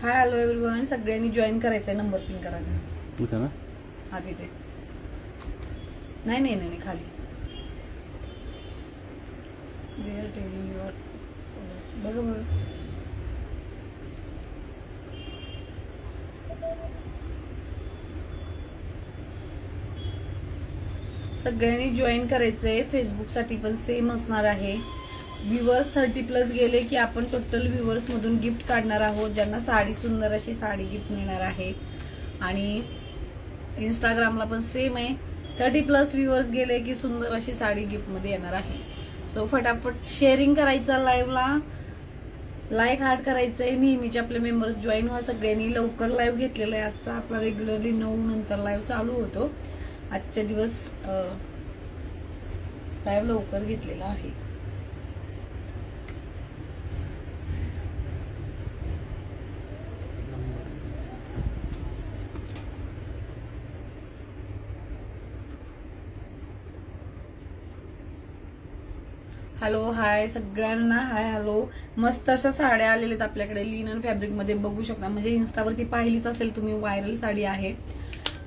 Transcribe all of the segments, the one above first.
Hi hello everyone, सगळ्यांनी join करायचंय. Number pin करा इथे ना. हा तिथे नाही नाही नाही खाली. वेअर टेलिंग युअर बघा बरं. सगळ्यांनी जॉईन करायचंय. फेसबुक साठी पण सेम असणार आहे. व्ह्यूअर्स 30+ गेले की आपण टोटल व्ह्यूअर्स मधून गिफ्ट काढणार आहोत, ज्यांना साडी, सुंदर अशी साडी गिफ्ट मिळणार आहे. आणि इंस्टाग्रामला पण सेम आहे. 30+ व्ह्यूअर्स गेले की सुंदर अशी साडी गिफ्ट मध्ये येणार आहे. सो फटाफट शेअरिंग करायचं, लाईव्हला लाईक हार्ट करायचंय. नेहमीचे आपले मेंबर्स जॉईन व्हा सगळ्यांनी. लवकर लाईव्ह घेतलेला आहे. आजचा आपला रेग्युलरली 9 नंतर लाईव्ह चालू होतो. आजच्या दिवस लाईव्ह लवकर घेतलेला आहे. हॅलो हाय सगळ्यांना. Hi hello. मस्त अशा साड्या आलेल्या आहेत आपल्याकडे लिनन फॅब्रिक मध्ये, बघू शकता. म्हणजे इन्स्टावरती पाहिलीच असेल तुम्ही, व्हायरल साडी आहे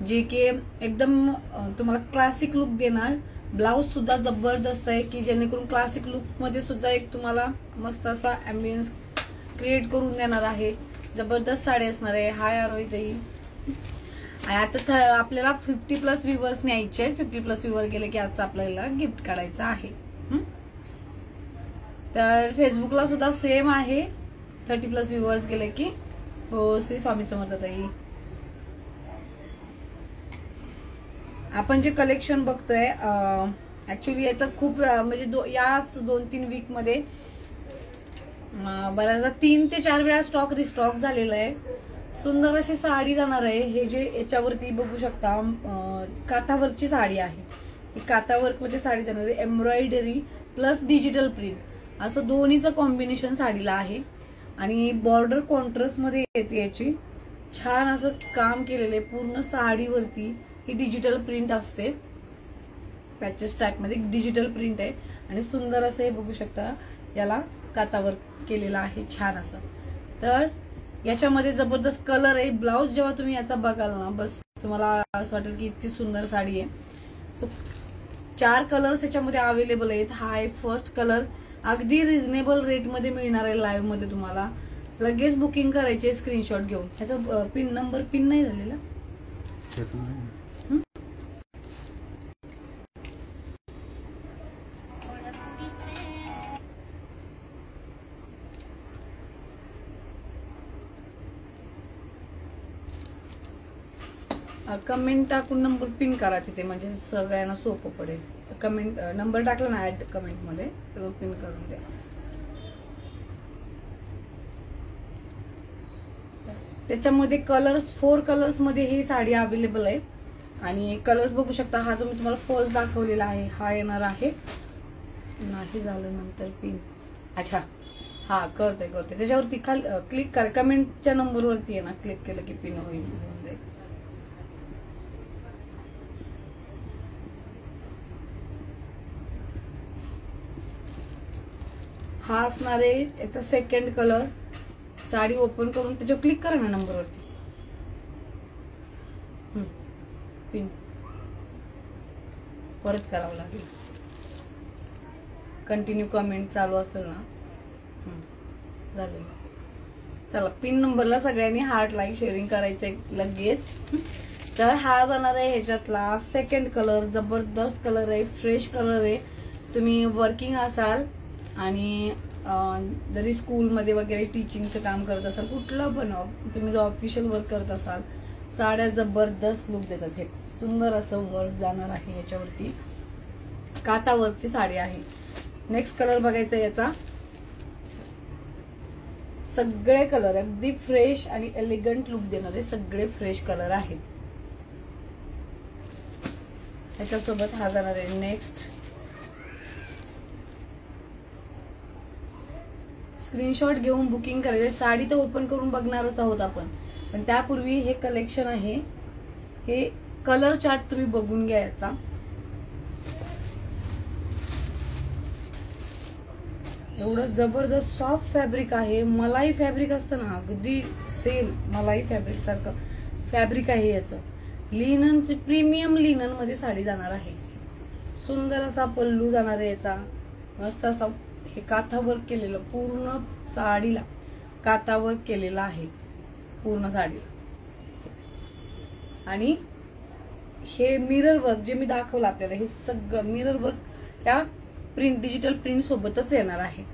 जे की एकदम तुम्हाला क्लासिक लुक देणार. ब्लाउज सुद्धा जबरदस्त आहे की जेणेकरून क्लासिक लुक मध्ये सुद्धा एक तुम्हाला मस्त असा अँबियन्स क्रिएट करून देणार आहे. जबरदस्त साडी असणार आहे. हाय आरोही. आता आपल्याला 50+ व्ह्यूअर्स न्यायचे. 50+ व्ह्यूअर गेले की आजचा आपल्याला गिफ्ट काढायचं आहे. तर फेसबुकला सुद्धा सेम आहे. 30+ व्ह्यूअर्स गेले की. हो श्री स्वामी समर्थ ताई. आपण जे कलेक्शन बघतोय ऍक्च्युली याचं खूप म्हणजे या 2-3 वीक मध्ये बऱ्याचदा 3 ते 4 वेळा स्टॉक रिस्टॉक झालेला आहे. सुंदर अशी साडी जाणार आहे. हे जे याच्यावरती बघू शकता काथावर्कची साडी आहे. ही काथावर्क मध्ये साडी जाणार आहे. एम्ब्रॉयडरी प्लस डिजिटल प्रिंट असं दोन्हीचं कॉम्बिनेशन साडीला आहे. आणि बॉर्डर कॉन्ट्रास्ट मध्ये येते. याची छान असं काम केलेलं आहे. पूर्ण साडीवरती ही डिजिटल प्रिंट असते. पॅचेस टाईप मध्ये डिजिटल प्रिंट आहे. आणि सुंदर असं हे बघू शकता, याला काथावर्क केलेलं आहे छान असं. तर याच्यामध्ये जबरदस्त कलर आहे. ब्लाउज जेव्हा तुम्ही याचा बघाल ना, बस तुम्हाला असं वाटेल की इतकी सुंदर साडी आहे. सो 4 कलर्स याच्यामध्ये अवेलेबल आहेत. हा आहे फर्स्ट कलर. अगदी रिझनेबल रेट मध्ये मिळणार आहे लाईव्ह मध्ये तुम्हाला. लगेच बुकिंग करायचे स्क्रीनशॉट घेऊन. ह्याचा पिन नंबर पिन नाही झालेला. कमेंट टाकून नंबर पिन करा तिथे, म्हणजे सगळ्यांना सोपं पडेल. कमेंट नंबर टाकला ना ऍड कमेंट मध्ये, तर पिन करून द्या. त्याच्यामध्ये कलर्स 4 कलर्स मध्ये ही साडी अवेलेबल आहे. आणि कलर्स बघू शकता. हा जो मी तुम्हाला फर्स्ट दाखवलेला आहे हा येणार आहे. नाही झालं नंतर पिन. अच्छा हा करते त्याच्यावरती क्लिक करा. कमेंटच्या नंबरवरती आहे ना, क्लिक केलं की पिन होईल. हा असणार आहे याचा सेकंड कलर. साडी ओपन करून त्याच्यावर क्लिक करा ना नंबरवरती. पिन परत करावं लागेल. कंटिन्यू कमेंट चालू असेल ना. झालेलं. चला पिन नंबरला सगळ्यांनी हार्ट लाईक शेअरिंग करायचंय लगेच. तर हा जाणार आहे ह्याच्यातला सेकंड कलर. जबरदस्त कलर आहे. फ्रेश कलर आहे. तुम्ही वर्किंग असाल आणि जरी स्कूलमध्ये वगैरे टीचिंगचं काम करत असाल, कुठलं पण तुम्ही जर ऑफिशियल वर्क करत असाल, साड्या जबरदस्त लुक देतात. हे सुंदर असं वर्क जाणार आहे याच्यावरती. काथा वर्कची साडी आहे. नेक्स्ट कलर बघायचा याचा. सगळे कलर अगदी फ्रेश आणि एलिगंट लुक देणारे सगळे फ्रेश कलर आहेत. त्याच्यासोबत हा जाणार आहे नेक्स्ट. स्क्रीनशॉट घेऊन बुकिंग करायचे. साडी तर ओपन करून बघणारच आहोत आपण, पण त्यापूर्वी हे कलेक्शन आहे. हे कलर चार्ट तुम्ही बघून घ्या याचा. एवढं जबरदस्त सॉफ्ट फॅब्रिक आहे. मलाई फॅब्रिक असतं ना, अगदी सेम मलाई फॅब्रिक सारखं फॅब्रिक आहे याचं. लिननचे प्रीमियम लिनन मध्ये साडी जाणार आहे. सुंदर असा पल्लू जाणार आहे याचा. मस्त असा हे काथा वर्क केलेलं, पूर्ण साडीला काथा वर्क केलेला आहे पूर्ण साडीला. आणि हे मिरर वर्क जे मी दाखवलं आपल्याला, हे सगळं मिरर वर्क त्या प्रिंट डिजिटल प्रिंट सोबतच येणार आहे.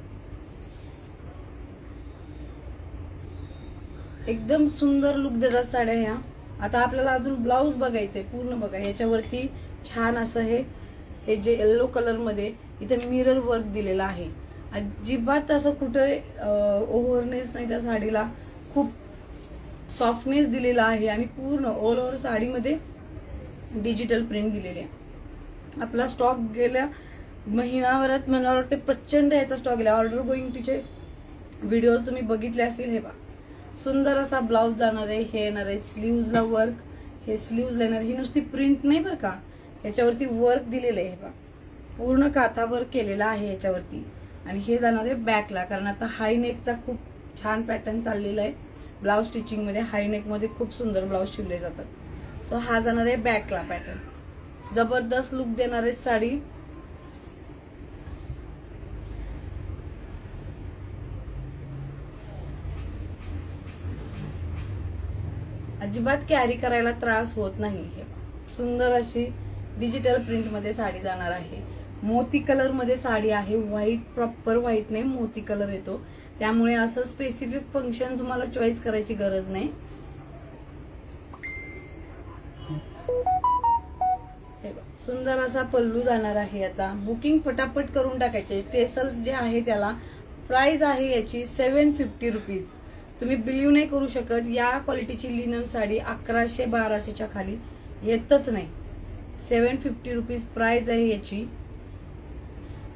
एकदम सुंदर लुक देतात साड्या ह्या. आता आपल्याला अजून ब्लाऊज बघायचंय पूर्ण. बघा याच्यावरती छान असं हे जे येलो कलर मध्ये इथे मिरर वर्क दिलेलं आहे. अजिबात असं कुठे ओव्हरनेस नाही त्या साडीला, खूप सॉफ्टनेस दिलेला आहे आणि पूर्ण ऑल ओव्हर साडीमध्ये डिजिटल प्रिंट दिलेली आहे. आपला स्टॉक गेल्या महिनाभरात मला वाटते प्रचंड याचा स्टॉक गेला. ऑर्डर गोईंग टीचे व्हिडिओज तुम्ही बघितले असतील. हे पहा सुंदर असा ब्लाऊज जाणार आहे. हे येणार आहे स्लीव्हजला वर्क. हे स्लीव्हजला येणार. ही नुसती प्रिंट नाही बरं का, याच्यावरती वर्क दिलेलं आहे. हे पहा पूर्ण काथा वर्क केलेला आहे याच्यावरती. आणि हे जाणार आहे बॅकला, कारण आता हाय नेकचा खूप छान पॅटर्न चाललेला आहे. ब्लाऊज स्टिचिंग मध्ये हाय नेक मध्ये खूप सुंदर ब्लाऊज शिवले जातात. सो हा जाणार आहे बॅकला पॅटर्न. जबरदस्त लुक देणार आहे साडी. अजिबात कॅरी करायला त्रास होत नाही. हे सुंदर अशी डिजिटल प्रिंट मध्ये साडी जाणार आहे. मोती कलर मध्ये साडी आहे. व्हाईट, प्रॉपर व्हाईट नाही, मोती कलर येतो. त्यामुळे असं स्पेसिफिक फंक्शन तुम्हाला चॉईस करायची गरज नाही. सुंदर असा पल्लू जाणार आहे याचा. बुकिंग फटाफट करून टाकायचे. टेसल्स जे आहे त्याला प्राइस आहे याची 750 रुपीज. तुम्ही बिलीव्ह नाही करू शकत, या क्वालिटीची लिनन साडी 1100-1200च्या खाली येतच नाही. 750 रुपीज प्राइस आहे याची.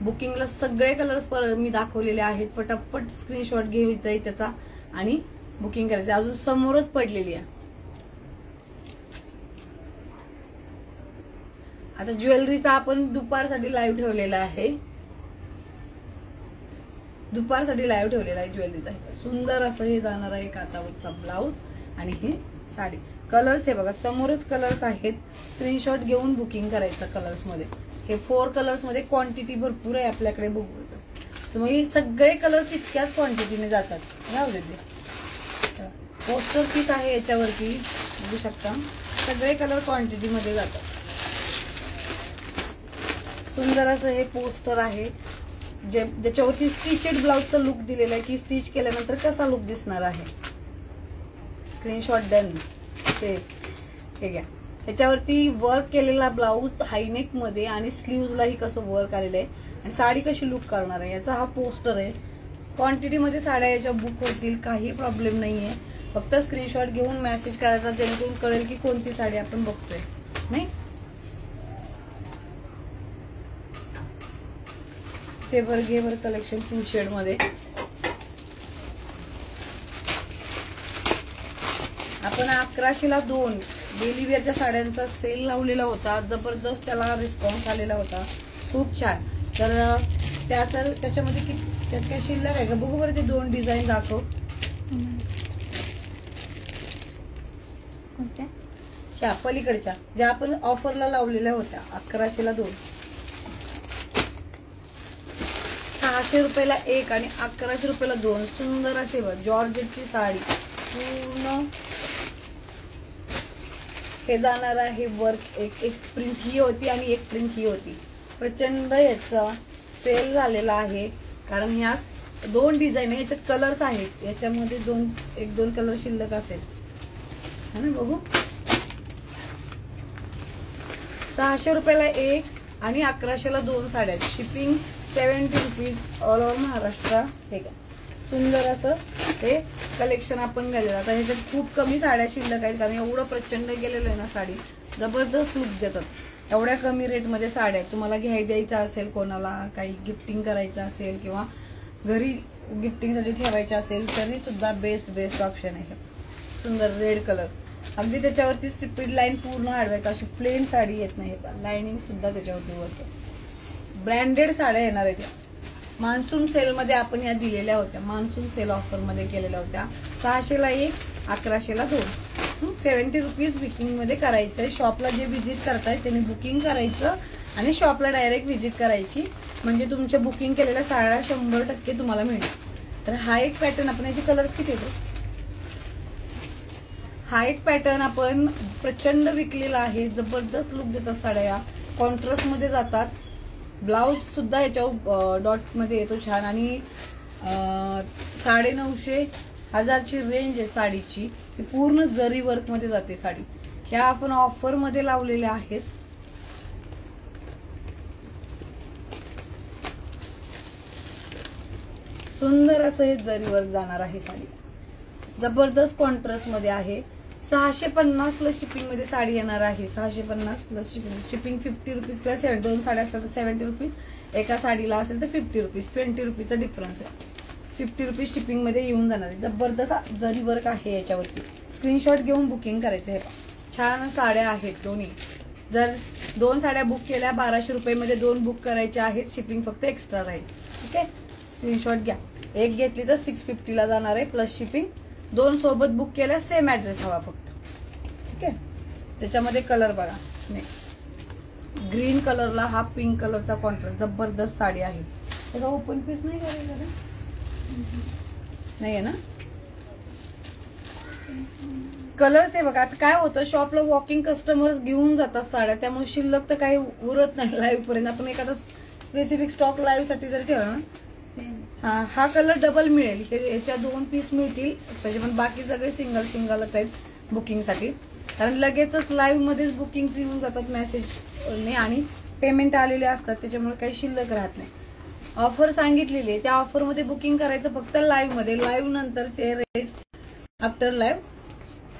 बुकिंगला सगळे कलर्स मी दाखवलेले आहेत. फटाफट स्क्रीनशॉट घ्यायचा आहे त्याचा आणि बुकिंग करायचं. अजून समोरच पडलेली आहे. आता ज्वेलरीचा आपण दुपारसाठी लाईव्ह ठेवलेला आहे. दुपारसाठी लाईव्ह ठेवलेला आहे ज्वेलरीचा. सुंदर असं हे जाणार आहे कातावरचा ब्लाऊज आणि ही साडी. कलर्स हे बघा समोरच कलर्स आहेत. स्क्रीनशॉट घेऊन बुकिंग करायचं कलर्स मध्ये. हे 4 कलर्स मध्ये क्वांटिटी भरपूर आहे आपल्याकडे बघूचं. तुम्ही सगळे कलर्स इतक्याच क्वांटिटीने जातात. राहू दे. पोस्टर पीस आहे याच्यावरती बघू शकता. सगळे कलर क्वांटिटी मध्ये जातात. सुंदर असं हे पोस्टर आहे ज्याच्यावरती स्टिचेड ब्लाऊजचा लुक दिलेला आहे की स्टिच केल्यानंतर कसा लुक दिसणार आहे. Screenshot done. हे घ्या. ह्याच्यावरती वर्क केलेला ब्लाऊज हायनेक मध्ये आणि स्लीव्हजलाही कसं वर्क आलेलं आहे आणि साडी कशी लुक करणार आहे याचा हा पोस्टर आहे. क्वांटिटी मध्ये साड्या याच्या बुक होतील, काही प्रॉब्लेम नाहीये. फक्त स्क्रीनशॉट घेऊन मेसेज करायचा जेणेकरून कळेल की कोणती साडी आपण बघतोय. नाही ते घे कलेक्शन 2 शेड मध्ये. आपण 1100ला 2 डेली वेअरच्या साड्यांचा सेल लावलेला होता. जबरदस्त त्याला रिस्पॉन्स आलेला होता. खूप छान. तर त्याच्यामध्ये त्यात काय शिल्लक आहे का बघू बरं. ते 2 डिझाईन दाखव. ह्या पलीकडच्या ज्या आपण ऑफरला लावलेल्या होत्या 1100ला 2. 600 रुपयाला 1 आणि 1100 रुपयाला 2. सुंदर असे जॉर्जेटची साडी पूर्ण हे जाणार आहे वर्क. एक प्रिंट ही होती आणि एक प्रिंट ही होती. प्रचंड याचा सेल झालेला आहे कारण ह्या 2 डिझाईन आहे. याच्यात कलर्स आहेत. याच्यामध्ये 1-2 कलर शिल्लक असेल है ना. बघू 600 रुपयाला 1 आणि 1100ला 2 साड्या. Shipping 70 rupees all over Maharashtra. हे का सुंदर असं हे कलेक्शन आपण गेलेलं. आता ह्याच्यात खूप कमी साड्या शिल्लक आहेत कारण एवढं प्रचंड गेलेलं आहे ना. साडी जबरदस्त लुक देतात. एवढ्या कमी रेटमध्ये साड्या तुम्हाला द्यायचा असेल, कोणाला काही गिफ्टिंग करायचं असेल किंवा घरी गिफ्टिंगसाठी ठेवायचं असेल तरी सुद्धा बेस्ट ऑप्शन आहे. सुंदर रेड कलर. अगदी त्याच्यावरती स्ट्रिपिड लाईन पूर्ण आडवायचं. अशी प्लेन साडी येत नाही. लाइनिंग सुद्धा त्याच्यावरती होते. ब्रँडेड साड्या येणार आहेत. मान्सून सेल मध्ये आपण या दिलेल्या होत्या. मान्सून सेल ऑफर मध्ये केलेल्या होत्या. 600ला 1 1100ला 2. 70 रुपीज बुकिंग मध्ये करायचंय. शॉपला जे व्हिजिट करताय त्यांनी बुकिंग करायचं आणि शॉपला डायरेक्ट व्हिजिट करायची, म्हणजे तुमच्या बुकिंग केलेल्या साड्या 100% तुम्हाला मिळेल. तर हा एक पॅटर्न आपण, याचे कलर्स किती येतो, हा एक पॅटर्न आपण प्रचंड विकलेला आहे. जबरदस्त लुक देतात साड्या, या कॉन्ट्रास्ट मध्ये जातात. ब्लाउज सुद्धा याच्यावर डॉट मध्ये येतो छान आणि 950-1000ची रेंज आहे साडीची. ती पूर्ण जरी वर्क मध्ये जाते साडी. ह्या आपण ऑफर मध्ये लावलेल्या आहेत. सुंदर असं हे जरी वर्क जाणार आहे साडी. जबरदस्त कॉन्ट्रास्ट मध्ये आहे. 650 प्लस शिपिंग मध्ये साडी येणार आहे. 650 प्लस शिपिंग. शिपिंग 50 रुपीज किंवा 2 साड्या असतात तर 70 रुपीज. एका साडीला असेल तर 50 रुपीज. 20 रुपीजचा डिफरन्स आहे. 50 रुपीज शिपिंग मध्ये येऊन जाणार आहे. जबरदस्त जरी वर्क आहे याच्यावरती. स्क्रीनशॉट घेऊन बुकिंग करायचं. हे छान साड्या आहेत दोन्ही. जर 2 साड्या बुक केल्या 1200 रुपये मध्ये 2 बुक करायच्या आहेत. शिपिंग फक्त एक्स्ट्रा राहील. ठीक आहे, स्क्रीनशॉट घ्या. एक घेतली तर 650ला जाणार आहे प्लस शिपिंग. 2 सोबत बुक केल्या सेम ऍड्रेस हवा फक्त. ठीक आहे, त्याच्यामध्ये कलर बघा. नेक्स्ट ग्रीन कलरला हा पिंक कलरचा कॉन्ट्रास्ट. जबरदस्त साडी आहे. त्याचा ओपन पीस नाही करायचा नाही आहे ना. कलर्स आहे बघा. आता काय होतं, शॉपला वॉकिंग कस्टमर्स घेऊन जातात साड्या, त्यामुळे शिल्लक तर काही उरत नाही लाईव्ह पर्यंत. आपण एखादा स्पेसिफिक स्टॉक लाईव्ह साठी जर ठेवला ना, हा कलर डबल मिळेल. ह्याच्या 2 पीस मिळतील एक्स्ट्राचे, पण बाकी सगळे सिंगलच आहेत बुकिंग साठी. कारण लगेचच लाईव्ह मध्येच बुकिंग येऊन जातात मेसेजने आणि पेमेंट आलेले असतात, त्याच्यामुळे काही शिल्लक राहत नाही. ऑफर सांगितलेली आहे, त्या ऑफर मध्ये बुकिंग करायचं फक्त लाईव्ह मध्ये. लाईव्ह नंतर ते रेट्स आफ्टर लाईव्ह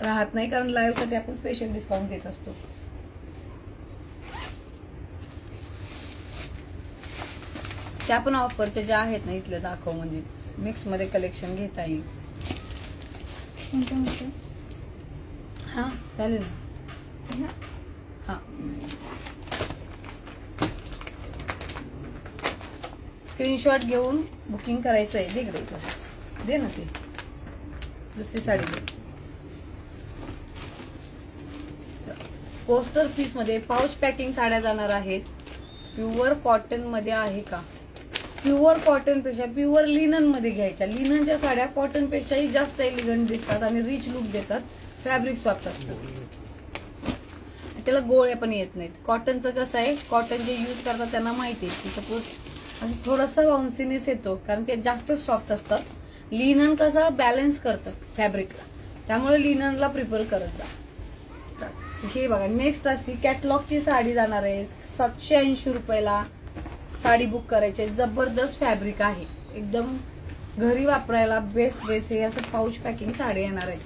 राहत नाही, कारण लाईव्ह साठी आपण स्पेशल डिस्काउंट देत असतो. त्या पण ऑफरच्या ज्या आहेत ना इथले दाखव, म्हणजे मिक्स मध्ये कलेक्शन घेता येईल. हा चालेल ना. हा स्क्रीनशॉट घेऊन बुकिंग करायचं आहे. दे इकडे तशीच दे ना. ते दुसरी साडी दे. पोस्टर पीस मध्ये पाऊच पॅकिंग साड्या जाणार आहेत. प्युअर कॉटन मध्ये आहे का? प्युअर कॉटन पेक्षा प्युअर लिनन मध्ये घ्यायच्या. लिननच्या साड्या कॉटन पेक्षाही जास्त एलिगंट दिसतात आणि रिच लुक देतात. फॅब्रिक सॉफ्ट असतं, त्याला गोळे पण येत नाहीत. कॉटनचं कसं आहे, कॉटन जे यूज करतात त्यांना माहिती आहे की सपोज थोडासा बाउन्सीनेस येतो, कारण ते जास्त सॉफ्ट असतात. लिनन कसं बॅलन्स करतं फॅब्रिकला, त्यामुळे लिननला प्रिफर करत जा. हे बघा, नेक्स्ट अशी कॅटलॉगची साडी जाणार आहे. 780 रुपयाला साडी बुक करायची. जबरदस्त फॅब्रिक आहे, एकदम घरी वापरायला बेस्ट ड्रेस. हे असं पाऊच पॅकिंग साडी येणार आहे.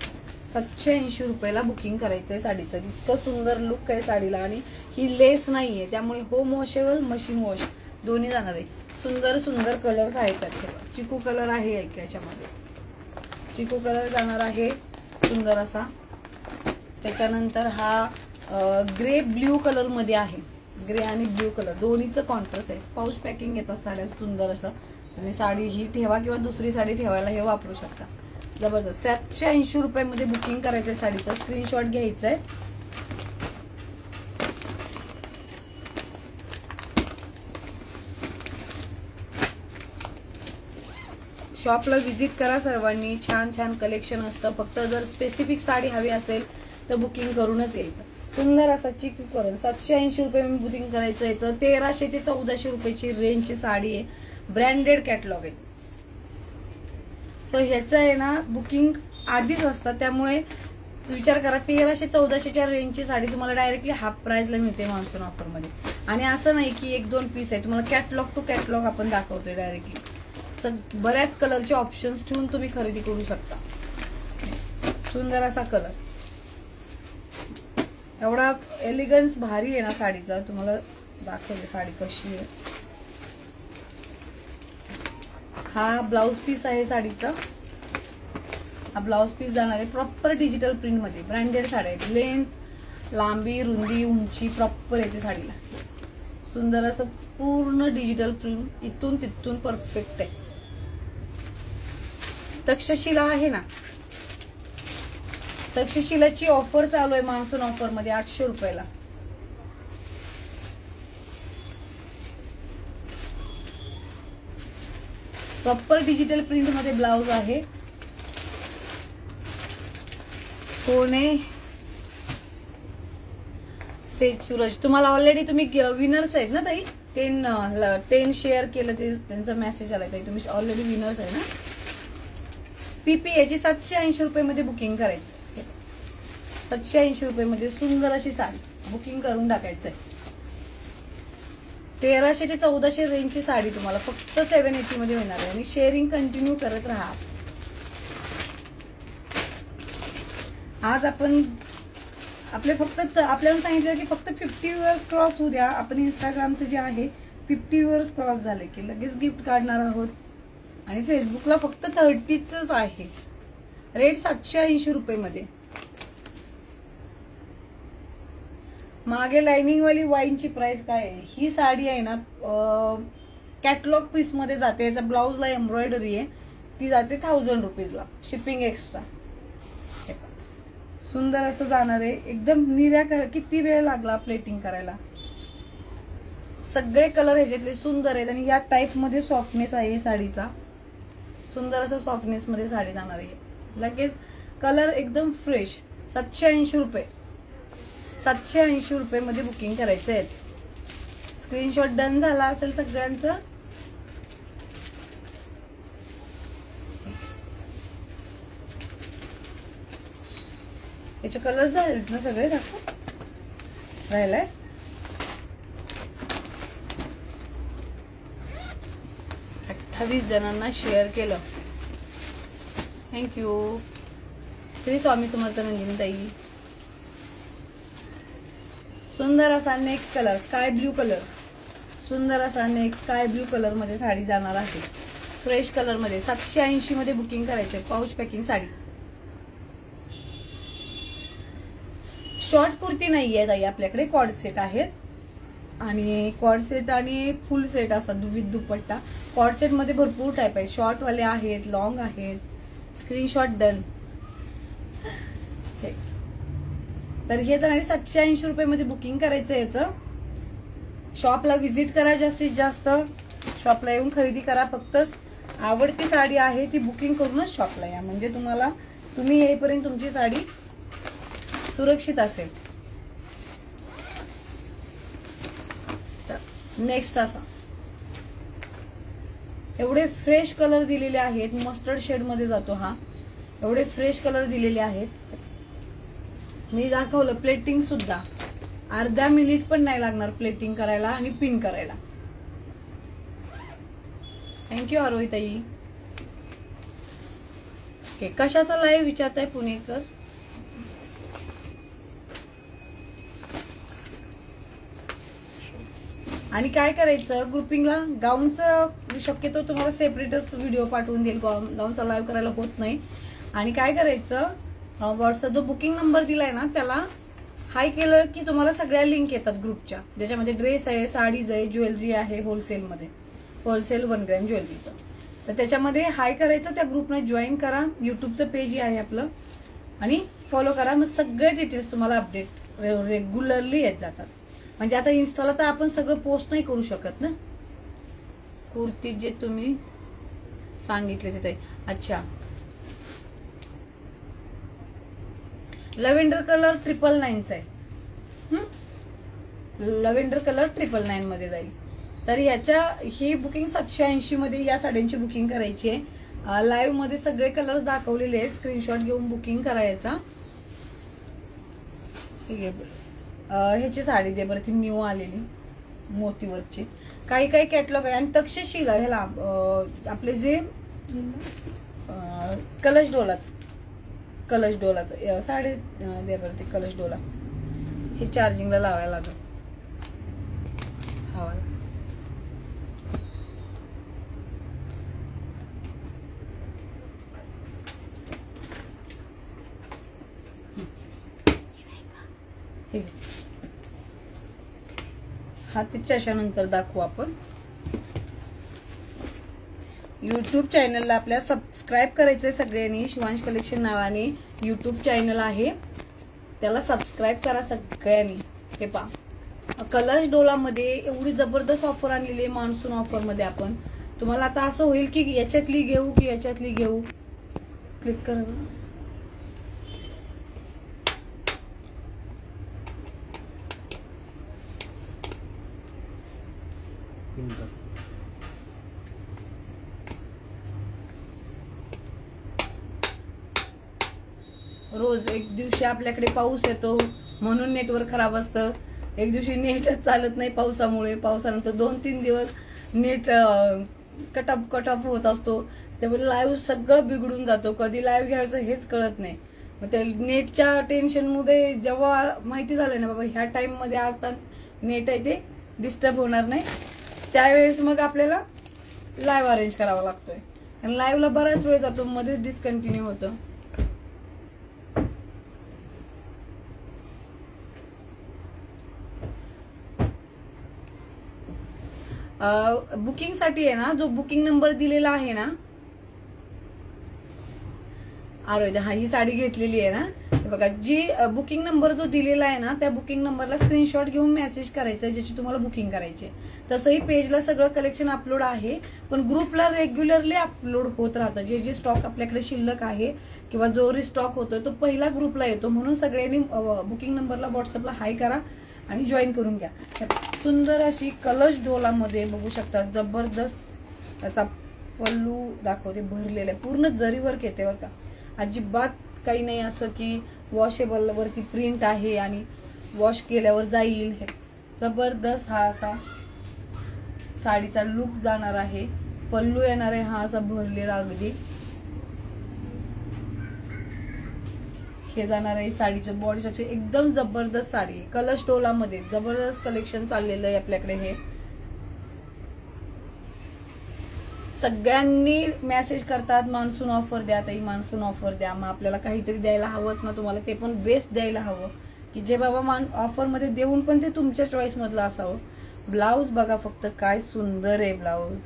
780 रुपयाला बुकिंग करायचंय साडीचं. इतकं सुंदर लुक आहे साडीला आणि ही लेस नाहीये, त्यामुळे होम वॉशेबल मशीन वॉश दोन्ही जाणार आहे. सुंदर सुंदर कलर्स आहेत त्यात. चिकू कलर आहे एक याच्यामध्ये, चिकू कलर जाणार आहे सुंदर असा. त्याच्यानंतर हा ग्रे ब्ल्यू कलर मध्ये आहे. ग्रे आणि ब्ल्यू कलर दोन्हीचं कॉन्ट्रास्ट आहे. पाऊच पॅकिंग येतात साड्या सुंदर असं. तुम्ही साडी ही ठेवा किंवा दुसरी साडी ठेवायला हे वापरू शकता. जबरदस्त. 780 रुपयामध्ये बुकिंग करायचंय साडीचं. स्क्रीनशॉट घ्यायचंय. शॉपला व्हिजिट करा सर्वांनी. छान छान कलेक्शन असतं. फक्त जर स्पेसिफिक साडी हवी असेल तर बुकिंग करूनच यायचं. सुंदर असा चिकू करून 780 रुपये बुकिंग करायचं. याचं 1300 ते 1400 रुपयाची रेंजची साडी आहे. ब्रँडेड कॅटलॉग आहे. सो ह्याचं आहे ना बुकिंग आधीच असतं, त्यामुळे विचार करा 1300-1400च्या रेंजची साडी तुम्हाला डायरेक्टली हाफ प्राइसला मिळते मान्सून ऑफर मध्ये. आणि असं नाही की 1-2 पीस आहे, तुम्हाला कॅटलॉग टू कॅटलॉग आपण दाखवतोय डायरेक्टली. बऱ्याच कलरचे ऑप्शन्स ठेवून तुम्ही खरेदी करू शकता. सुंदर असा कलर, एवढा एलिगन्स भारी आहे ना साडीचा. तुम्हाला दाखवते साडी कशी आहे. हा ब्लाउज पीस आहे साडीचा. हा ब्लाउज पीस जाणार आहे प्रॉपर डिजिटल प्रिंट मध्ये. ब्रँडेड साड्या आहेत. लेंथ, लांबी, रुंदी, उंची प्रॉपर येते साडीला. सुंदर असं पूर्ण डिजिटल प्रिंट इथून तिथून परफेक्ट आहे. तक्षशिला आहे ना, तक्षशिलाची ऑफर चालू आहे मान्सून ऑफर मध्ये 800 रुपयाला. प्रॉपर डिजिटल प्रिंट मध्ये ब्लाउज आहे. कोणे सेज सूरज, तुम्हाला ऑलरेडी तुम्ही विनर्स आहेत ना ताई. 10 शेअर केलं ते त्यांचा मेसेज आलाय ताई, तुम्ही ऑलरेडी विनर्स आहे ना. पीपी याची 780 रुपये मध्ये बुकिंग करायचं. 780 रुपये मध्ये सुंदर अशी साडी बुकिंग करून टाकायचंय. 1300 ते 1400 रेंजची साडी तुम्हाला फक्त 780 मध्ये मिळणार आहे. आणि शेअरिंग कंटिन्यू करत राहा. आज आपण फक्त आपल्याला सांगितलं की फक्त 50 इयर्स क्रॉस होऊ द्या. आपण इंस्टाग्रामचं जे आहे 50 इयर्स क्रॉस झाले की लगेच गिफ्ट काढणार आहोत. आणि फेसबुकला फक्त 30च आहे. रेट 780 रुपये मध्ये. मागे लाइनिंग वाली वाईनची प्राइस काय आहे. ही साडी आहे ना कॅटलॉग पीस मध्ये जाते. याचा ब्लाउजला एम्ब्रॉयडरी आहे, ती जाते 1000 रुपीजला, शिपिंग एक्स्ट्रा. सुंदर असं जाणार आहे एकदम. किती वेळ लागला प्लेटिंग करायला. सगळे कलर ह्याच्यातले सुंदर आहेत आणि या टाइप मध्ये सॉफ्टनेस आहे साडीचा. सुंदर असं सॉफ्टनेस मध्ये साडी जाणार आहे. लगेच कलर एकदम फ्रेश. 780 रुपये. 780 रुपये मध्ये बुकिंग करायचं आहे. स्क्रीनशॉट डन झाला असेल सगळ्यांचं. याचे कलर्स झालेत ना सगळे. दाखव राहिलाय. अठ्ठावीस जणांना शेअर केलं. थँक्यू. श्री स्वामी समर्थ नंदिनी ताई. सुंदर असा next colour sky blue colour. सुंदर असा नेक्स्ट स्काय ब्ल्यू कलर मध्ये साडी जाणार आहे. फ्रेश कलर मध्ये 780 मध्ये बुकिंग करायचंय. Pouch packing sari. Short kurti नाहीये ताई आपल्याकडे. कॉर्ड सेट आहेत. आणि कॉर्ड सेट आणि फुल सेट असतात विथ दुपट्टा. कॉर्ड सेट मध्ये भरपूर टाइप आहेत. शॉर्ट वाले आहेत, लॉंग आहेत. Screenshot done. तर हे जाणारे 780 रुपये मध्ये बुकिंग करायचं. याचं शॉपला व्हिजिट करा. जास्तीत जास्त शॉपला येऊन खरेदी करा. फक्त आवडती साडी आहे ती बुकिंग करूनच शॉपला या. म्हणजे तुम्ही येईपर्यंत तुमची साडी सुरक्षित असेल. नेक्स्ट असा एवढे फ्रेश कलर दिलेले आहेत. मस्टर्ड शेड मध्ये जातो हा. एवढे फ्रेश कलर दिलेले आहेत. मी दाखवलं प्लेटिंग सुद्धा. अर्धा मिनिट पण नाही लागणार प्लेटिंग करायला आणि पिन करायला. थँक्यू आरोही ताई. ओके, कशाचा लाईव्ह विचारताय पुणेकर. आणि काय करायचं ग्रुपिंगला गाऊनचं शक्यतो तुम्हाला सेपरेटच व्हिडिओ पाठवून देईल. गाऊनचा लाईव्ह करायला होत नाही. आणि काय करायचं व्हॉट्सअप जो बुकिंग नंबर दिलाय ना त्याला हाय केलं की तुम्हाला सगळ्या लिंक येतात ग्रुपच्या. ज्याच्यामध्ये ड्रेस आहे, साडीज आहे, ज्वेलरी आहे. होलसेलमध्ये होलसेल 1 ग्रॅम ज्वेलरीचं. तर त्याच्यामध्ये हाय करायचं. त्या ग्रुपने जॉईन करा. युट्यूबचं पेज आहे आपलं आणि फॉलो करा. मग सगळे डिटेल्स तुम्हाला अपडेट रेग्युलरली येत जातात. म्हणजे आता इन्स्टाला तर आपण सगळं पोस्ट नाही करू शकत ना. कुर्ती जे तुम्ही सांगितले तिथे. अच्छा, लव्हेंडर कलर 999 आहे. लव्हेंडर कलर 999 मध्ये जाईल. तर ही बुकिंग 780 मध्ये या साड्यांची बुकिंग करायची आहे. लाईव्ह मध्ये सगळे कलर्स दाखवलेले आहेत. स्क्रीनशॉट घेऊन बुकिंग करायचा. ठीक आहे. ह्याची साडी दे बरं, ती न्यू आलेली मोतीवरची. काही कॅटलॉग आहे. आणि तक्षशिला ह्याला आपले जे कलश डोलाचं साडी दे बरं. ते कलश डोला हे चार्जिंगला लावायला लागेल. हवा हा. त्याच्यानंतर दाखवू आपण. यूट्यूब चॅनलला आपल्या सबस्क्राईब करायचंय सगळ्यांनी. शिवांश कलेक्शन नावाने यूट्यूब चॅनल आहे, त्याला सबस्क्राईब करा सगळ्यांनी. हे पहा कलश डोलामध्ये एवढी जबरदस्त ऑफर आणलेली आहे मान्सून ऑफर मध्ये. आपण तुम्हाला आता असं होईल की याच्यातली घेऊ की याच्यातली घेऊ. क्लिक करा. रोज एक दिवशी आपल्याकडे पाऊस येतो म्हणून नेटवर्क खराब असतं, एक दिवशी नेटच चालत नाही पावसामुळे, पावसानंतर 2-3 दिवस नेट कट ऑफ होत असतो. त्यामुळे लाईव्ह सगळं बिघडून जातो, कधी लाईव्ह घ्यायचं हेच कळत नाही. मग त्या नेटच्या टेन्शन मध्ये जेव्हा माहिती झालं ना बाबा ह्या टाइम मध्ये आता नेट आहे ते डिस्टर्ब होणार नाही, त्यावेळेस मग आपल्याला लाईव्ह अरेंज करावा लागतोय. आणि लाईव्हला बराच वेळ जातो, मध्येच डिस्कंटिन्यू होतं. बुकिंग साठी आहे ना, जो बुकिंग नंबर दिलेला आहे ना, आरोग्य हा ही साडी घेतलेली आहे ना, बघा जी बुकिंग नंबर जो दिलेला आहे ना त्या बुकिंग नंबरला स्क्रीनशॉट घेऊन मेसेज करायचा ज्याची तुम्हाला बुकिंग करायची. तसंही पेजला सगळं कलेक्शन अपलोड आहे, पण ग्रुपला रेग्युलरली अपलोड होत राहतं. जे जे स्टॉक आपल्याकडे शिल्लक आहे किंवा जो रिस्टॉक होतोय तो पहिला ग्रुपला येतो. म्हणून सगळ्यांनी बुकिंग नंबरला व्हॉट्सअपला हाय करा आणि जॉईन करून घ्या. सुंदर अशी कलश डोलामध्ये बघू शकता, जबरदस्त त्याचा पल्लू दाखवते, भरलेला आहे, पूर्ण जरी वर्क येते बरं का, अजिबात काही नाही असं की वॉशेबल वरती प्रिंट आहे आणि वॉश केल्यावर जाईल. हे जबरदस्त हा असा साडीचा लुक जाणार आहे. पल्लू येणार आहे हा असा भरलेला अगदी. हे जाणार आहे साडीचं बॉडी स्ट्रक्चर, एकदम जबरदस्त साडी. कलश डोलामध्ये जबरदस्त कलेक्शन चाललेलं आहे आपल्याकडे. हे सगळ्यांनी मेसेज करतात मान्सून ऑफर द्या ताई, मान्सून ऑफर द्या. मग आपल्याला काहीतरी द्यायला हवंच ना तुम्हाला, ते पण बेस्ट द्यायला हवं की जे बाबा ऑफर मध्ये देऊन पण ते तुमच्या चॉईस मधलं असावं. ब्लाऊज बघा फक्त काय सुंदर आहे ब्लाऊज,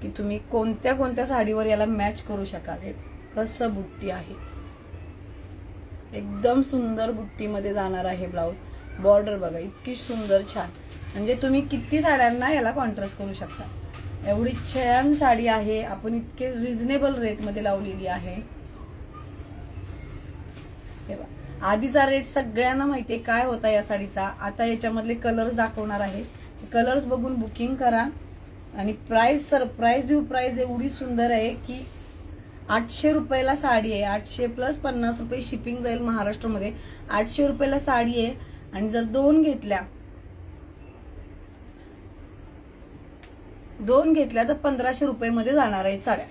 की तुम्ही कोणत्या कोणत्या साडीवर याला मॅच करू शकाल. कसं बुट्टी आहे, एकदम सुंदर बुट्टीमध्ये जाणार आहे ब्लाऊज. बॉर्डर बघा इतकी सुंदर छान, म्हणजे तुम्ही किती साड्यांना याला कॉन्ट्रास्ट करू शकता. एवढी छान साडी आहे, आपण इतके रिझनेबल रेट मध्ये लावलेली आहे. आधीचा रेट सगळ्यांना माहितीये काय होता या साडीचा. आता याच्यामधले कलर्स दाखवणार आहे, कलर्स बघून बुकिंग करा. आणि प्राइस सरप्राईज प्राइस एवढी सुंदर आहे की 800 रुपयाला साडी आहे. 800 प्लस 50 रुपये शिपिंग जाईल महाराष्ट्रामध्ये. 800 रुपयाला साडी आहे आणि जर दोन घेतल्या तर 1500 रुपये मध्ये जाणार आहेत साड्या.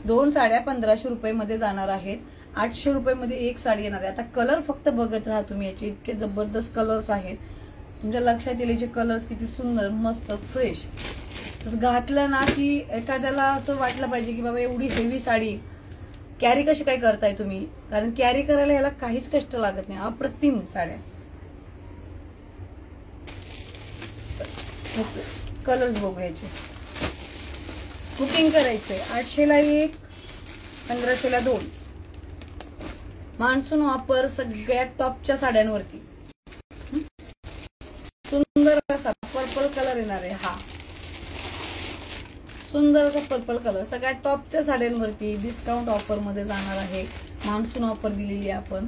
2 साड्या 1500 रुपये मध्ये जाणार आहेत. 800 रुपये मध्ये एक साडी येणार आहे. आता कलर फक्त बघत राहा तुम्ही, याचे इतके जबरदस्त कलर्स आहेत. तुमच्या लक्षात येईल याचे कलर्स किती सुंदर मस्त फ्रेश. घातलं ना की एखाद्याला असं वाटलं पाहिजे की बाबा एवढी हेवी साडी कॅरी कशी काय करताय तुम्ही, कारण कॅरी करायला याला काहीच कष्ट लागत नाही. अप्रतिम साड्या. कलर्स बघू याचे. बुकिंग करायचंय 800 ला 1, 1500 ला 2. मान्सून ऑफर सगळ्यात टॉपच्या साड्यांवरती. सुंदर असा पर्पल कलर येणार आहे. हा सुंदर असा पर्पल कलर सगळ्यात टॉपच्या साड्यांवरती डिस्काउंट ऑफर मध्ये जाणार आहे. मान्सून ऑफर दिलेली आहे आपण.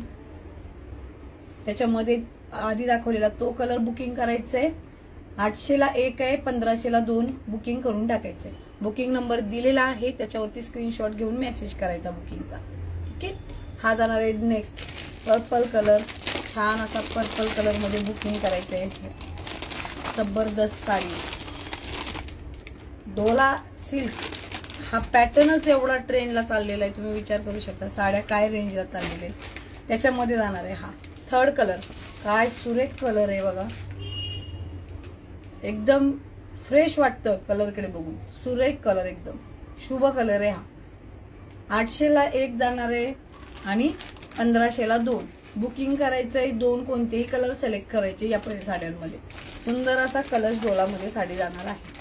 त्याच्यामध्ये आधी दाखवलेला तो कलर बुकिंग करायचंय. 800 ला 1 आहे, 1500 ला 2 बुकिंग करून टाकायचंय. बुकिंग नंबर दिलेला आहे, त्याच्यावरती स्क्रीनशॉट घेऊन मेसेज करायचा बुकिंगचा. ठीक आहे. हा जाणार आहे नेक्स्ट पर्पल कलर. छान असा पर्पल कलर मध्ये बुकिंग करायचंय. जबरदस्त साडी. डोला सिल्क हा पॅटर्नच एवढा ट्रेंडला चाललेला आहे, तुम्ही विचार करू शकता साड्या काय रेंजला चाललेल्या आहेत. त्याच्यामध्ये जाणार आहे हा थर्ड कलर. काय सुरेख कलर आहे बघा, एकदम फ्रेश वाटतं कलरकडे बघून. सुरेख कलर, एकदम शुभ कलर आहे हा. 800 ला 1 जाणार आहे आणि 1500 ला 2 बुकिंग करायचंय. 2 कोणतेही कलर सिलेक्ट करायचे या साड्यांमध्ये. सुंदर असा कलश डोलामध्ये साडी जाणार आहे.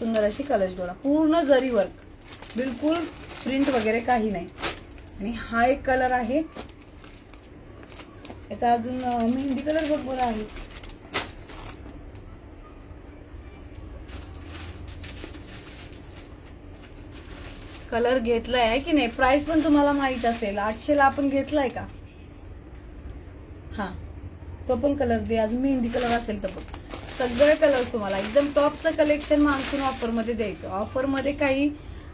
सुंदर अशी कलश डोला, पूर्ण जरी वर्क, बिलकुल प्रिंट वगैरे काही नाही. आणि हा एक कलर आहे, याचा अजून मेहंदी कलर बरोबर आहे. कलर घेतलाय आहे की नाही, प्राइस पण तुम्हाला माहित असेल, 800 ला आपण घेतलाय का. हा तो पण कलर दे, अजून मेहंदी कलर असेल तर बघ. सगळे कलर तुम्हाला एकदम टॉपचं कलेक्शन मान्सून ऑफर मध्ये द्यायचं. ऑफर मध्ये काही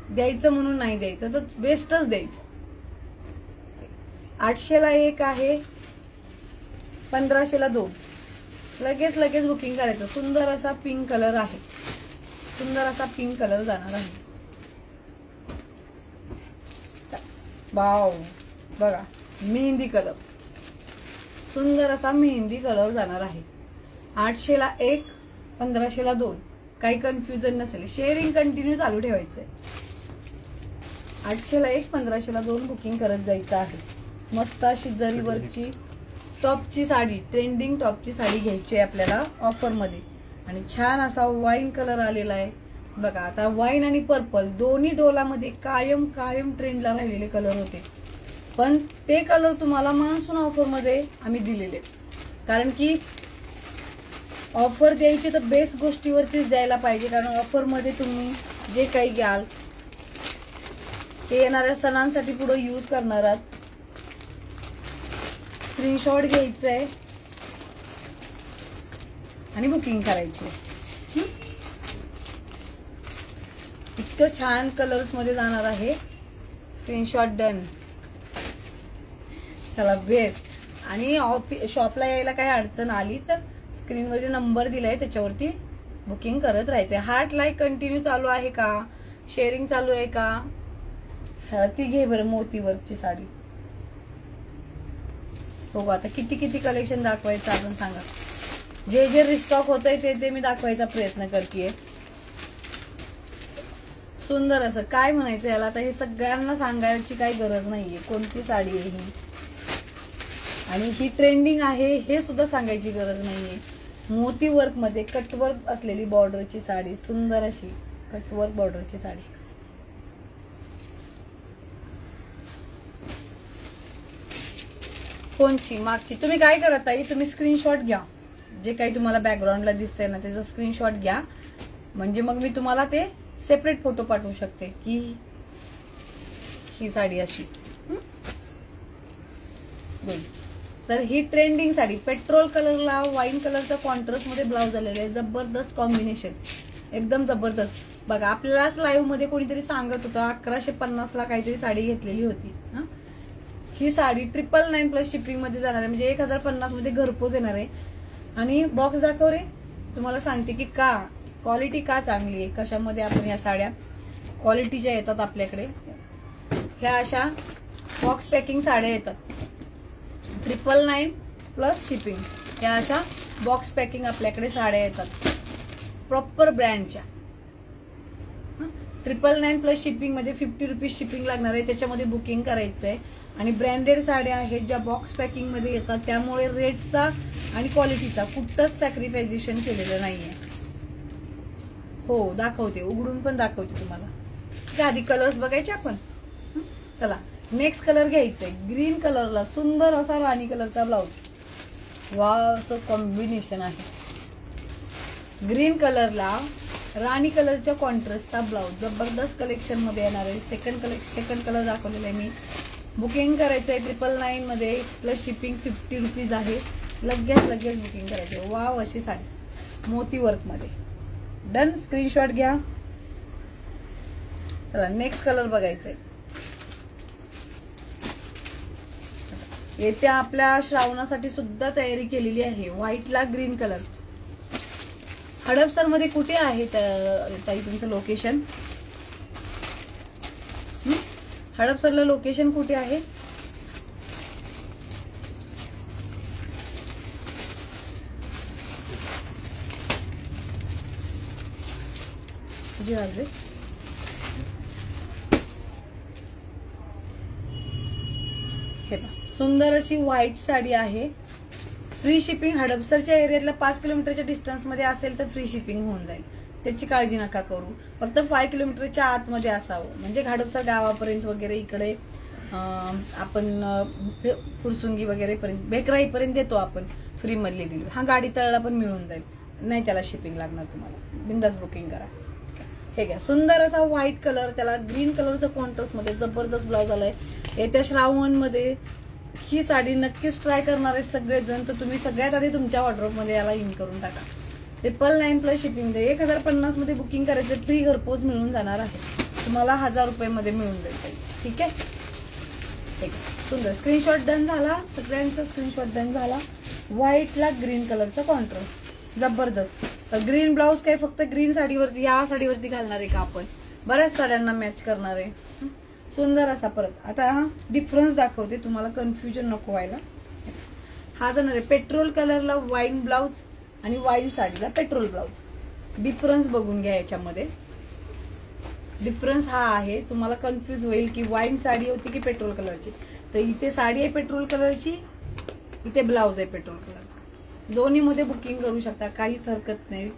द्यायचं म्हणून नाही द्यायचं, तर बेस्टच द्यायचं. 800 ला एक आहे, 1500 ला 2. लगेच लगेच बुकिंग करायचं. सुंदर असा पिंक कलर आहे, सुंदर असा पिंक कलर जाणार आहे. वाव बघा, मेहंदी कलर, सुंदर असा मेहंदी कलर जाणार आहे. 800 ला 1, 1500 ला 2. काही कन्फ्युजन नसेल, शेअरिंग कंटिन्यू चालू ठेवायचंय. 800 ला 1, 1500 ला 2 बुकिंग करत जायचं आहे. मस्त अशी जरीवरची टॉपची साडी, ट्रेंडिंग टॉपची साडी घ्यायची आहे आपल्याला ऑफर मध्ये. आणि छान असा वाईन कलर आलेला आहे बघा. आता वाईन आणि पर्पल दोन्ही डोलामध्ये कायम कायम ट्रेंडला राहिलेले कलर होते, पण ते कलर तुम्हाला मान्सून ऑफर मध्ये आम्ही दिलेले. कारण की ऑफर द्यायची तर बेस्ट गोष्टीवरतीच द्यायला पाहिजे, कारण ऑफर मध्ये तुम्ही जे काही घ्याल ते येणाऱ्या सणांसाठी पुढे यूज करणार आहात. स्क्रीनशॉट घ्यायचंय आणि बुकिंग करायची. इतकं छान कलर्स मध्ये जाणार आहे. Screenshot done. चला बेस्ट. आणि शॉपला यायला काही अडचण आली तर स्क्रीनवर नंबर दिलाय त्याच्यावरती बुकिंग करत राहायचंय. हार्ट लाईक कंटिन्यू चालू आहे का, शेअरिंग चालू आहे का, ती घे बरं. मोती वर्कची साडी बघू आता किती किती कलेक्शन दाखवायचं आपण सांगा. जे जे रिस्टॉक होतंय ते मी दाखवायचा प्रयत्न करतेय. सुंदर असं काय म्हणायचं याला, आता हे सगळ्यांना सांगायची काही गरज नाहीये कोणती साडी आहे ही, आणि ही ट्रेंडिंग आहे हे सुद्धा सांगायची गरज नाहीये. मोती वर्क मध्ये कटवर्क असलेली बॉर्डरची साडी, सुंदर अशी कटवर्क बॉर्डरची साडी. कोणची मागची. तुम्ही काय करत ताई, तुम्ही स्क्रीनशॉट घ्या. जे काही तुम्हाला बॅकग्राऊंडला दिसतंय ना त्याचा स्क्रीनशॉट घ्या, म्हणजे मग मी तुम्हाला ते सेपरेट फोटो पाठवू शकते की ही साडी अशी. तर ही ट्रेंडिंग साडी पेट्रोल कलरला वाईन कलरचा कॉन्ट्रास्ट मध्ये ब्लाउज आलेला आहे. जबरदस्त कॉम्बिनेशन, एकदम जबरदस्त. बघा आपल्यालाच लाईव्ह मध्ये कोणीतरी सांगत होतं 1150 ला काहीतरी साडी घेतलेली होती. ही साडी 999 प्लस शिपिंग मध्ये जाणार आहे, म्हणजे 1050 मध्ये घरपोच येणार आहे. आणि बॉक्स दाखव रे, तुम्हाला सांगते की का क्वालिटी का चांगली आहे, कशामध्ये आपण या साड्या क्वालिटीच्या येतात आपल्याकडे. ह्या अशा बॉक्स पॅकिंग साड्या येतात, 999 प्लस शिपिंग. ह्या अशा बॉक्स पॅकिंग आपल्याकडे साड्या येतात प्रॉपर ब्रँडच्या. 999 प्लस शिपिंग मध्ये 50 रुपीज शिपिंग लागणार आहे, त्याच्यामध्ये बुकिंग करायचंय. आणि ब्रँडेड साड्या आहेत ज्या बॉक्स पॅकिंग मध्ये येतात, त्यामुळे रेटचा आणि क्वालिटीचा कुठंच सॅक्रिफायझेशन केलेलं नाहीये. हो दाखवते, उघडून पण दाखवते तुम्हाला. आधी कलर्स बघायचे आपण. चला नेक्स्ट कलर घ्यायचंय. ग्रीन कलरला सुंदर असा राणी कलरचा ब्लाउज. वा असं कॉम्बिनेशन आहे. ग्रीन कलरला राणी कलरच्या कॉन्ट्रास्टचा ब्लाउज जबरदस्त कलेक्शन मध्ये येणार आहे. सेकंड कलर दाखवलेला आहे मी. बुकिंग करायचंय 999 मध्ये प्लस शिपिंग 50 रुपीज आहे. लगेच बुकिंग करायचंय. वाव अशी साडी मोती वर्क मध्ये. डन. स्क्रीनशॉट घ्या. चला नेक्स्ट कलर बघायचंय. येत्या आपल्या श्रावणासाठी सुद्धा तयारी केलेली आहे. व्हाईटला ग्रीन कलर. हडपसर मध्ये कुठे आहे ताई तुमचं लोकेशन? हडपसरला लोकेशन कुठे आहे? हे पहा सुंदर अशी व्हाईट साडी आहे. Free shipping. हडपसरच्या एरियातला 5 किलोमीटरच्या डिस्टन्स मध्ये असेल तर फ्री शिपिंग होऊन जाईल. त्याची काळजी नका करू. फक्त 5 किलोमीटरच्या आतमध्ये असावं, म्हणजे घाडोसर गावापर्यंत वगैरे इकडे आपण फुरसुंगी वगैरे पर्यंत बेकराईपर्यंत देतो आपण फ्री मधली डिलिव्हरी. हा गाडी तळला पण मिळून जाईल, नाही त्याला शिपिंग लागणार तुम्हाला. बिंदास बुकिंग करा. हे घ्या सुंदर असा व्हाईट कलर, त्याला ग्रीन कलरचा कॉन्ट्रास्ट मध्ये जबरदस्त ब्लाउज आलाय. येत्या श्रावण मध्ये ही साडी नक्कीच ट्राय करणार आहे सगळेजण, तर तुम्ही सगळ्यात आधी तुमच्या वॉर्डरोब मध्ये याला इन करून टाका. 999 प्लस शिपिंग दे. 1050 मध्ये बुकिंग करायचं, फ्री घरपोच मिळून जाणार आहे तुम्हाला. 1000 रुपये मध्ये मिळून जाईल. ठीक आहे. सुंदर स्क्रीनशॉट डन झाला, सगळ्यांचा स्क्रीनशॉट डन झाला. व्हाईटला ग्रीन कलरचा कॉन्ट्रास्ट जबरदस्त. ग्रीन ब्लाऊज काय फक्त ग्रीन साडीवरती, या साडीवरती घालणार आहे का आपण? बऱ्याच साड्यांना मॅच करणार आहे. सुंदर असा परत आता डिफरन्स दाखवते तुम्हाला, कन्फ्युजन नको व्हायला. हा जाणार आहे पेट्रोल कलरला वाईन ब्लाऊज आणि वाईन साडीला पेट्रोल ब्लाऊज. डिफरन्स बघून घ्या याच्यामध्ये. डिफरन्स हा आहे, तुम्हाला कन्फ्युज होईल की वाईन साडी होती की पेट्रोल कलरची. तर इथे साडी आहे पेट्रोल कलरची, इथे ब्लाऊज आहे पेट्रोल कलरचा. दोन्ही मध्ये बुकिंग करू शकता, काहीच हरकत नाही.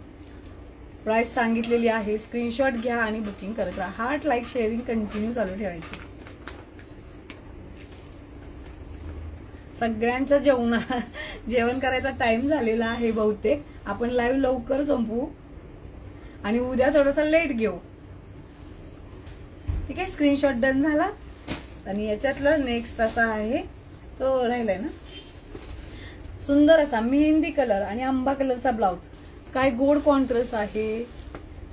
प्राइस सांगितलेली आहे. स्क्रीनशॉट घ्या आणि बुकिंग करत राहा. हार्ट, लाईक, शेअरिंग कंटिन्यू चालू ठेवायचं. सगळ्यांचा जेवण करायचा टाइम झालेला आहे बहुतेक. आपण लाईव्ह लवकर संपवू आणि उद्या थोडासा लेट घेऊ. ठीक आहे. स्क्रीनशॉट डन झाला. आणि याच्यातला नेक्स्ट असा आहे, तो राहिलाय ना, सुंदर असा मेहंदी कलर आणि आंबा कलरचा ब्लाऊज. काय गोड कॉन्ट्रास्ट आहे.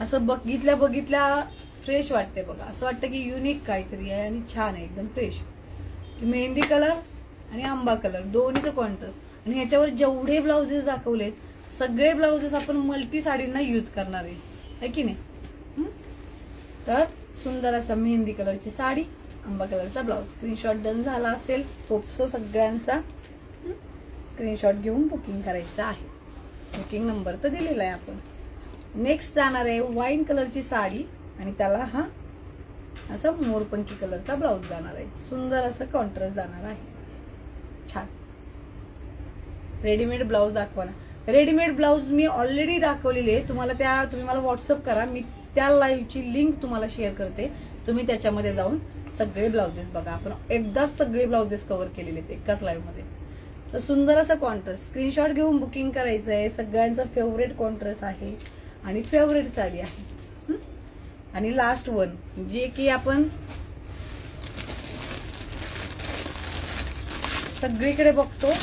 असं बघितल्या फ्रेश वाटते बघा. असं वाटतं की युनिक काहीतरी आहे आणि छान आहे, एकदम फ्रेश. मेहंदी कलर आणि आंबा कलर दोन्हीचं कॉन्ट्रास्ट. आणि ह्याच्यावर जेवढे ब्लाउजेस दाखवलेत सगळे ब्लाउजेस आपण मल्टी साडींना यूज करणार आहे की नाही. तर सुंदर असा मेहंदी कलरची साडी, आंबा कलरचा ब्लाऊज. स्क्रीनशॉट डन झाला असेल होपसो सगळ्यांचा. स्क्रीनशॉट घेऊन बुकिंग करायचं आहे. बुकिंग नंबर तर दिलेला आहे आपण. नेक्स्ट जाणार आहे वाईन कलरची साडी आणि त्याला हा असा मोरपंखी कलरचा ब्लाऊज जाणार आहे. सुंदर असं कॉन्ट्रास्ट जाणार आहे, छान. रेडीमेड ब्लाऊज दाखवा ना. रेडीमेड ब्लाऊज मी ऑलरेडी दाखवलेली आहे तुम्हाला. तुम्ही मला व्हॉट्सअप करा, मी त्या लाईव्हची लिंक तुम्हाला शेअर करते. तुम्ही त्याच्यामध्ये जाऊन सगळे ब्लाउजेस बघा. आपण एकदाच सगळे ब्लाउजेस कव्हर केलेले आहेत एकाच लाईव्ह मध्ये. तर सुंदर असा कॉन्ट्रास्ट. स्क्रीनशॉट घेऊन बुकिंग करायचं आहे. सगळ्यांचा फेवरेट कॉन्ट्रास्ट आहे आणि फेवरेट साडी आहे. आणि लास्ट वन जे की आपण सगळीकडे बघतो,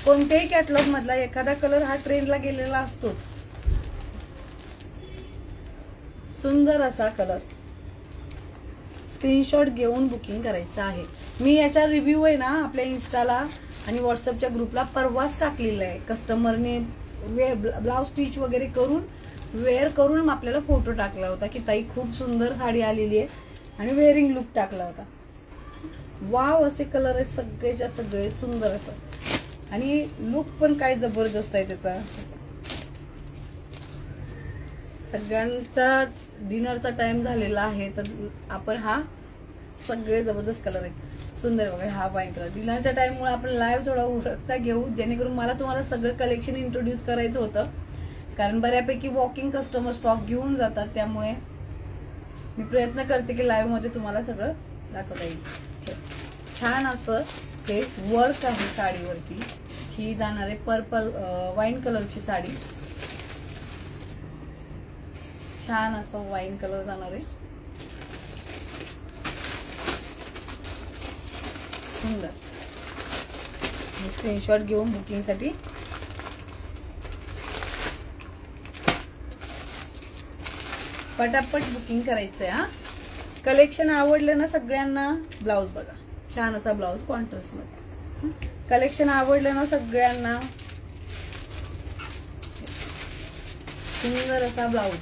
कोणत्याही कॅटलॉग मधला एखादा कलर हा ट्रेंडला गेलेला असतोच. सुंदर असा कलर. स्क्रीनशॉट घेऊन बुकिंग करायचं आहे. मी याचा रिव्ह्यू आहे ना आपल्या इन्स्टाला आणि व्हॉट्सअपच्या ग्रुपला परवाच टाकलेला आहे. कस्टमरने ब्लाउज स्टिच वगैरे करून वेअर करून आपल्याला फोटो टाकला होता की ताई खूप सुंदर साडी आलेली आहे आणि वेअरिंग लुक टाकला होता. वाव असे कलर आहेत सगळेच्या सगळे, सुंदर असं. आणि लुक पण काय जबरदस्त आहे त्याचा. सगळ्यांचा डिनरचा टाइम झालेला आहे तर आपण हा सगळे जबरदस्त कलर आहेत. सुंदर बघा. हा वाईन कलर डिनरच्या टाइम मुळे आपण लाईव्ह थोडा उरकता घेऊ, जेणेकरून मला तुम्हाला सगळं कलेक्शन इंट्रोड्यूस करायचं होतं. कारण बऱ्यापैकी वॉकिंग कस्टमर स्टॉक घेऊन जातात, त्यामुळे मी प्रयत्न करते की लाईव्ह मध्ये तुम्हाला सगळं दाखवता येईल. छान असं हे वर्क आहे साडीवरती. ही जाणार आहे पर्पल वाईन कलरची साडी. छान असं वाईन कलर जाणार आहे, सुंदर. स्क्रीनशॉट घेऊन बुकिंग साठी पटापट बुकिंग करायचंय. हा कलेक्शन आवडलं ना सगळ्यांना. ब्लाऊज बघा, छान असा ब्लाऊज कॉन्ट्रास्ट मध्ये. कलेक्शन आवडलं ना सगळ्यांना. सुंदर असा ब्लाऊज.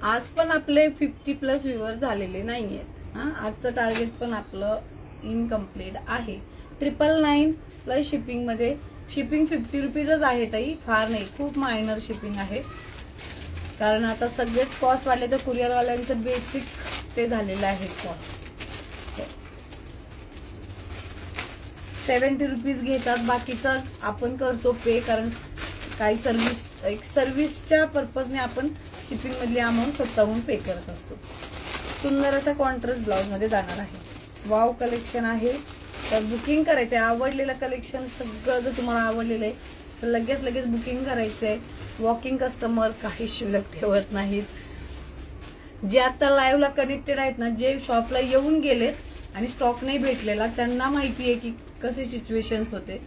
आज पण आपले 50+ व्ह्यूअर झालेले नाहीयेत. आजचं टार्गेट पण आपलं इनकम्प्लीट आहे. 999 प्लस शिपिंग मध्ये. शिपिंग 50 रुपीजच आहे ताई, फार नाही, खूप मायनर शिपिंग आहे. कारण आता सगळेच कॉस्ट वाढले तर कुरिअरवाल्यांचं बेसिक ते झालेलं आहे कॉस्ट. 70 रुपीज घेतात, बाकीचा आपण करतो पे, कारण काही सर्व्हिसच्या पर्पजने आपण शिपिंग मधली अमाऊंट स्वतःहून पे करत असतो. सुंदर असा कॉन्ट्रास्ट ब्लाउज मध्ये जाणार आहे. वाव कलेक्शन आहे. तर बुकिंग करायचंय. आवडलेलं कलेक्शन सगळं जर तुम्हाला आवडलेलं आहे तर लगेच बुकिंग करायचंय. वॉकिंग कस्टमर काही शिल्लक ठेवत नाहीत. जे आता लाईव्हला कनेक्टेड आहेत ना, जे शॉपला येऊन गेलेत आणि स्टॉक नाही भेटलेला, त्यांना माहिती आहे की कसे सिच्युएशन्स होते.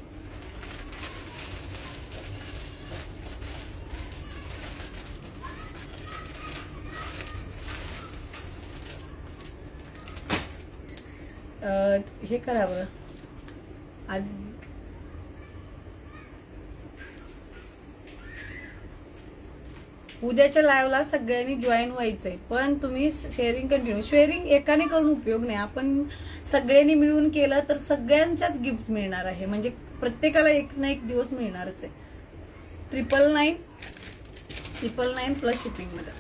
हे करा बरं आज उद्याच्या लाईव्हला सगळ्यांनी जॉईन व्हायचंय. पण तुम्ही शेअरिंग एकाने करून उपयोग नाही. आपण सगळ्यांनी मिळून केलं तर सगळ्यांच्याच गिफ्ट मिळणार आहे. म्हणजे प्रत्येकाला एक ना एक दिवस मिळणारच आहे. 999 प्लस शिपिंग मध्ये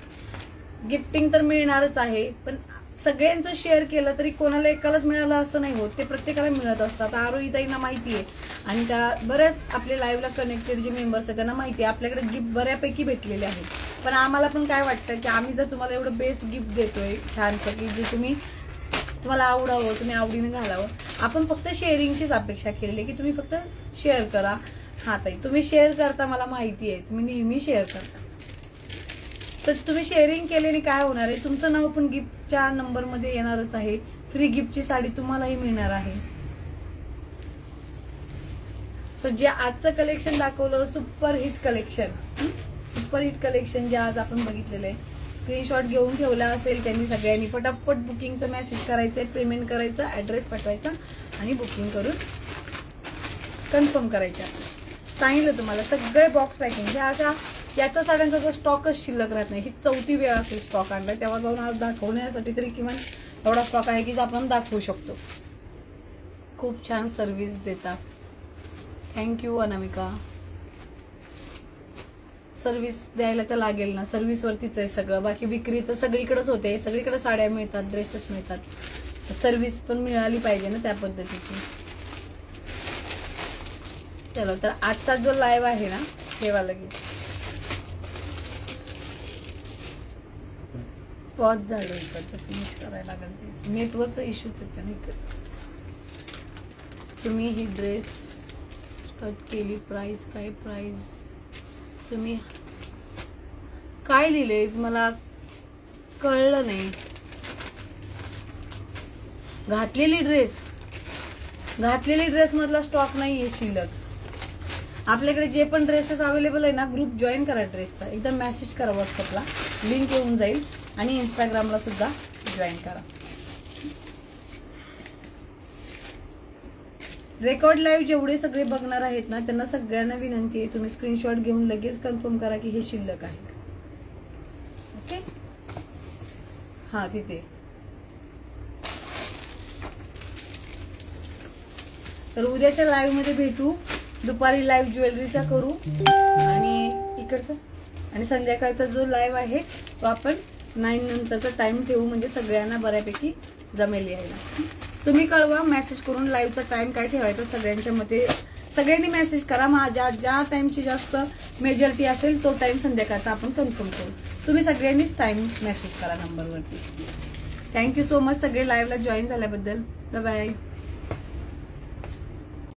गिफ्टिंग तर मिळणारच आहे. पण सगळ्यांचं शेअर केलं तरी कोणाला एकालाच मिळालं असं नाही होत. ते प्रत्येकाला मिळत असतात. आरोहीताईंना माहिती आहे आणि त्या बऱ्याच आपले लाईव्हला कनेक्टेड जे मेंबर्स आहेत त्यांना माहिती आहे आपल्याकडे गिफ्ट बऱ्यापैकी भेटलेले आहेत. पण आम्हाला पण काय वाटतं की आम्ही जर तुम्हाला एवढं बेस्ट गिफ्ट देतोय छानसं की जे तुम्हाला आवडावं, तुम्ही आवडीने घालावं, आपण फक्त शेअरिंगचीच अपेक्षा केलेली आहे की तुम्ही फक्त शेअर करा. हा ताई, तुम्ही शेअर करता, मला माहिती आहे तुम्ही नेहमी शेअर करता. तर तुम्ही शेअरिंग केल्याने काय होणार आहे, तुमचं नाव पण गिफ्टच्या नंबर मध्ये येणारच आहे. फ्री गिफ्टची साडी तुम्हालाही मिळणार आहे. सो जे आजचं कलेक्शन दाखवलं सुपर हिट कलेक्शन जे आज आपण बघितलेलं आहे, स्क्रीनशॉट घेऊन ठेवला असेल त्यांनी सगळ्यांनी पटापट बुकिंगचा मेसेज करायचंय, पेमेंट करायचं, ऍड्रेस पाठवायचा आणि बुकिंग करून कन्फर्म करायचं. सांगितलं तुम्हाला सगळे बॉक्स पॅकिंग ह्या अशा याचा साड्यांचा जो स्टॉकच शिल्लक राहत नाही. ही 4थी वेळ असेल स्टॉक आणलाय, तेव्हा जाऊन आज दाखवण्यासाठी तरी किमान एवढा स्टॉक आहे की आपण दाखवू शकतो. खूप छान सर्व्हिस देतात. थँक्यू अनामिका. सर्व्हिस द्यायला तर लागेल ना, सर्व्हिस वरतीच आहे सगळं. बाकी विक्री तर सगळीकडेच होते, सगळीकडे साड्या मिळतात, ड्रेसेस मिळतात. सर्व्हिस पण मिळाली पाहिजे ना त्या पद्धतीची. चलो, तर आजचा जो लाईव्ह आहे ना ठेवा लगेच. पॉज झालं, इकडचं फिनिश करायला लागेल. नेटवर्कचा इश्यूच येतो ना इकडे. तुम्ही ही ड्रेस कट केली, प्राइस काय? प्राइस तुम्ही काय लिहिले मला कळलं नाही. घातलेली ड्रेस मधला स्टॉक नाहीये शिल्लक. आपल्याकडे जे पण ड्रेसेस अवेलेबल आहे ना, ग्रुप जॉईन करा ड्रेसचा. एकदम मेसेज करा व्हॉट्सअपला, लिंक येऊन जाईल. आणि इंस्टाग्रामला सुद्धा जॉईन करा. रेकॉर्ड लाईव्ह जेवढे सगळे बघणार आहेत ना त्यांना सगळ्यांना विनंती आहे, तुम्ही स्क्रीनशॉट घेऊन लगेच कन्फर्म करा की हे शिल्लक आहे. ओके, हा तिथे. तर उद्याच्या लाईव्ह मध्ये भेटू. दुपारी लाईव्ह ज्वेलरीचा करू आणि इकडचा आणि संध्याकाळचा जो लाईव्ह आहे तो आपण 9 नंतरचा टाइम ठेवू, म्हणजे सगळ्यांना बऱ्यापैकी जमेल यायला. तुम्ही कळवा मेसेज करून लाईव्हचा टाइम काय ठेवायचा. सगळ्यांच्या मते सगळ्यांनी मेसेज करा. ज्या टाइमची जास्त मेजॉरिटी असेल तो टाइम संध्याकाळचा आपण कन्फर्म करू. तुम्ही सगळ्यांनीच टाइम मेसेज करा नंबरवरती. थँक्यू सो मच सगळे लाईव्हला जॉईन झाल्याबद्दल. Bye bye.